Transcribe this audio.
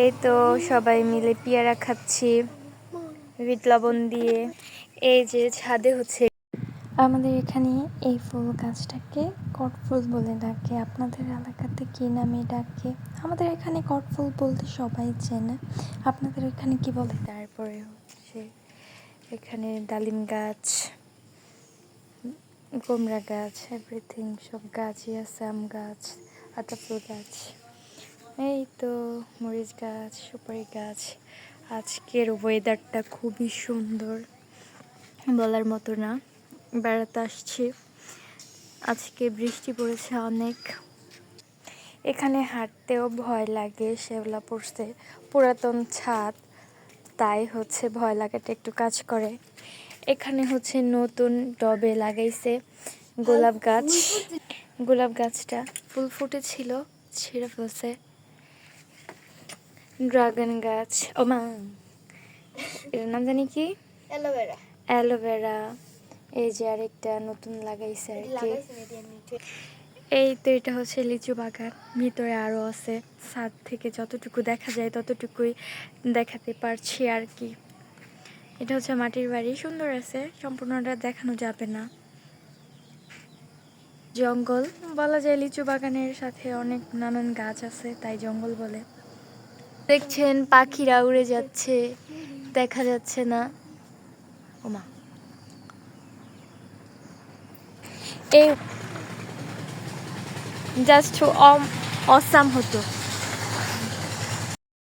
এই তো সবাই মিলে পেয়ারা খাচ্ছি বিট লবণ দিয়ে। এই যে ছাদে হচ্ছে আমাদের এখানে এই ফুল গাছটাকে কটফুল বলে ডাকে। আপনাদের এলাকাতে কী নামে ডাকে? আমাদের এখানে কটফুল বলতে সবাই চেনে, আপনাদের এখানে কি বলে? তারপরে হচ্ছে এখানে ডালিম গাছ, কুমড়া গাছ, এভরিথিং সব গাছই আছে, আম গাছ, আতা ফুল গাছ, এই তো মরিচ গাছ, সুপারি গাছ। আজকের ওয়েদারটা খুবই সুন্দর, বলার মতো না। বেড়াতে আসছি, আজকে বৃষ্টি পড়েছে অনেক। এখানে হাঁটতেও ভয় লাগে, শেওলা পড়ছে, পুরাতন ছাদ, তাই হচ্ছে ভয় লাগাটা একটু কাজ করে। এখানে হচ্ছে নতুন টবে লাগাইছে গোলাপ গাছ। গোলাপ গাছটা ফুল ফুটেছিল, ছিঁড়ে ফেলছে। ড্রাগন গাছ, ও মা এর নাম জানি কি, অ্যালোভেরা। অ্যালোভেরা। এই যে আরেকটা নতুন লাগাইছে আর কি। এই তো এটা হচ্ছে লিচু বাগান, ভিতরে আরও আছে। ছাদ থেকে যতটুকু দেখা যায় ততটুকুই দেখাতে পারছি আর কি। এটা হচ্ছে মাটির বাড়ি, সুন্দর আছে, সম্পূর্ণটা দেখানো যাবে না। জঙ্গল বলা যায়, লিচু বাগানের সাথে অনেক নানান গাছ আছে, তাই জঙ্গল বলে। দেখছেন পাখিরা উড়ে যাচ্ছে, দেখা যাচ্ছে না। ওমা, এই জাস্ট অসাম হতো।